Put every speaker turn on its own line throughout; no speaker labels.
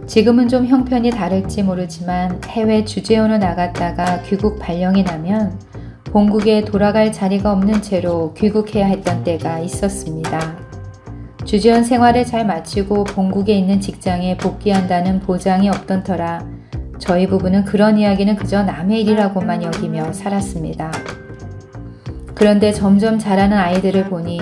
지금은 좀 형편이 다를지 모르지만 해외 주재원으로 나갔다가 귀국 발령이 나면 본국에 돌아갈 자리가 없는 채로 귀국해야 했던 때가 있었습니다. 주재원 생활을 잘 마치고 본국에 있는 직장에 복귀한다는 보장이 없던 터라 저희 부부는 그런 이야기는 그저 남의 일이라고만 여기며 살았습니다. 그런데 점점 자라는 아이들을 보니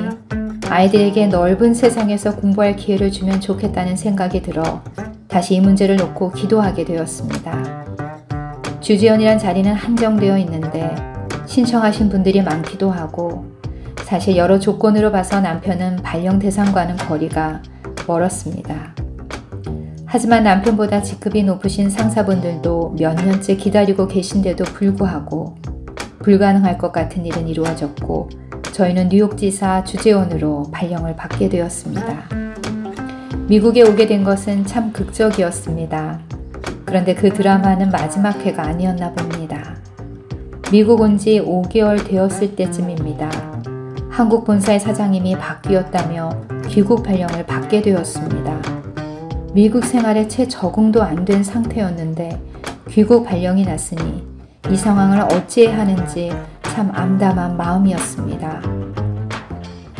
아이들에게 넓은 세상에서 공부할 기회를 주면 좋겠다는 생각이 들어 다시 이 문제를 놓고 기도하게 되었습니다. 주재원이란 자리는 한정되어 있는데 신청하신 분들이 많기도 하고 사실 여러 조건으로 봐서 남편은 발령 대상과는 거리가 멀었습니다. 하지만 남편보다 직급이 높으신 상사분들도 몇 년째 기다리고 계신데도 불구하고 불가능할 것 같은 일은 이루어졌고 저희는 뉴욕지사 주재원으로 발령을 받게 되었습니다. 미국에 오게 된 것은 참 극적이었습니다. 그런데 그 드라마는 마지막 회가 아니었나 봅니다. 미국 온 지 5개월 되었을 때쯤입니다. 한국 본사의 사장님이 바뀌었다며 귀국 발령을 받게 되었습니다. 미국 생활에 채 적응도 안 된 상태였는데 귀국 발령이 났으니 이 상황을 어찌해야 하는지 참 암담한 마음이었습니다.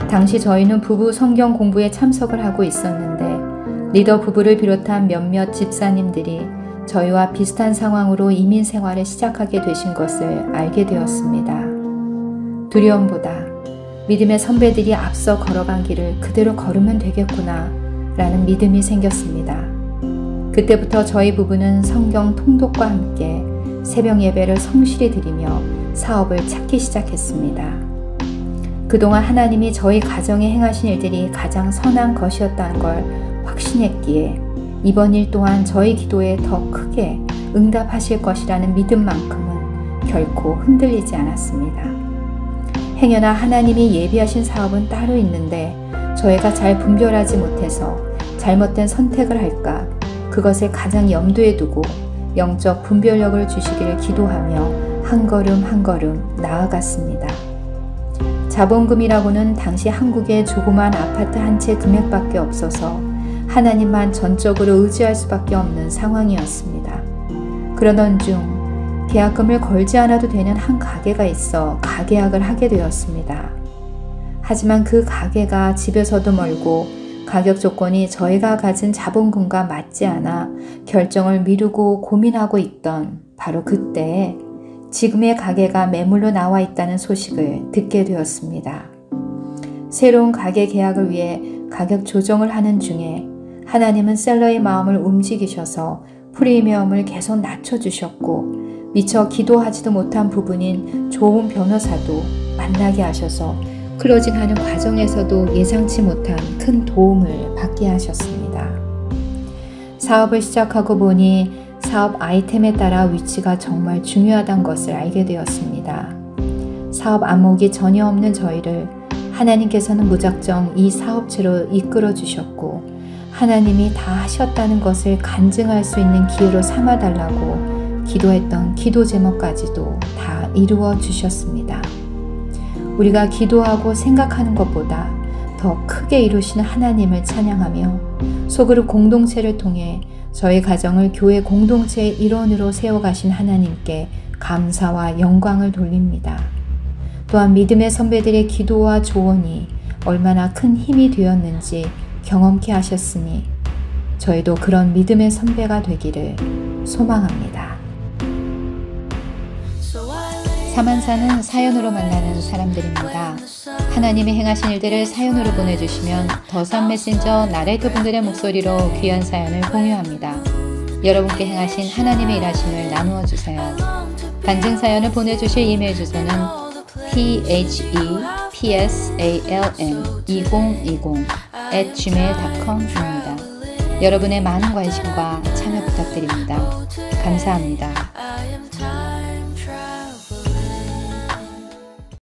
당시 저희는 부부 성경 공부에 참석을 하고 있었는데 리더 부부를 비롯한 몇몇 집사님들이 저희와 비슷한 상황으로 이민 생활을 시작하게 되신 것을 알게 되었습니다. 두려움보다 믿음의 선배들이 앞서 걸어간 길을 그대로 걸으면 되겠구나 라는 믿음이 생겼습니다. 그때부터 저희 부부는 성경 통독과 함께 새벽 예배를 성실히 드리며 사업을 찾기 시작했습니다. 그동안 하나님이 저희 가정에 행하신 일들이 가장 선한 것이었다는 걸 확신했기에 이번 일 또한 저희 기도에 더 크게 응답하실 것이라는 믿음만큼은 결코 흔들리지 않았습니다. 행여나 하나님이 예비하신 사업은 따로 있는데 저희가 잘 분별하지 못해서 잘못된 선택을 할까 그것을 가장 염두에 두고 영적 분별력을 주시기를 기도하며 한 걸음 한 걸음 나아갔습니다. 자본금이라고는 당시 한국에 조그만 아파트 한 채 금액밖에 없어서 하나님만 전적으로 의지할 수밖에 없는 상황이었습니다. 그러던 중 계약금을 걸지 않아도 되는 한 가게가 있어 가계약을 하게 되었습니다. 하지만 그 가게가 집에서도 멀고 가격 조건이 저희가 가진 자본금과 맞지 않아 결정을 미루고 고민하고 있던 바로 그때 지금의 가게가 매물로 나와 있다는 소식을 듣게 되었습니다. 새로운 가게 계약을 위해 가격 조정을 하는 중에 하나님은 셀러의 마음을 움직이셔서 프리미엄을 계속 낮춰주셨고 미처 기도하지도 못한 부분인 좋은 변호사도 만나게 하셔서 클로징하는 과정에서도 예상치 못한 큰 도움을 받게 하셨습니다. 사업을 시작하고 보니 사업 아이템에 따라 위치가 정말 중요하다는 것을 알게 되었습니다. 사업 안목이 전혀 없는 저희를 하나님께서는 무작정 이 사업체로 이끌어 주셨고 하나님이 다 하셨다는 것을 간증할 수 있는 기회로 삼아달라고 기도했던 기도 제목까지도 다 이루어 주셨습니다. 우리가 기도하고 생각하는 것보다 더 크게 이루시는 하나님을 찬양하며 소그룹 공동체를 통해 저희 가정을 교회 공동체의 일원으로 세워가신 하나님께 감사와 영광을 돌립니다. 또한 믿음의 선배들의 기도와 조언이 얼마나 큰 힘이 되었는지 경험케 하셨으니 저희도 그런 믿음의 선배가 되기를 소망합니다. 사만사는 사연으로 만나는 사람들입니다. 하나님이 행하신 일들을 사연으로 보내주시면 더산 메신저 나레이터 분들의 목소리로 귀한 사연을 공유합니다. 여러분께 행하신 하나님의 일하심을 나누어 주세요. 간증 사연을 보내주실 이메일 주소는 thepsalm2020@gmail.com입니다. 여러분의 많은 관심과 참여 부탁드립니다. 감사합니다.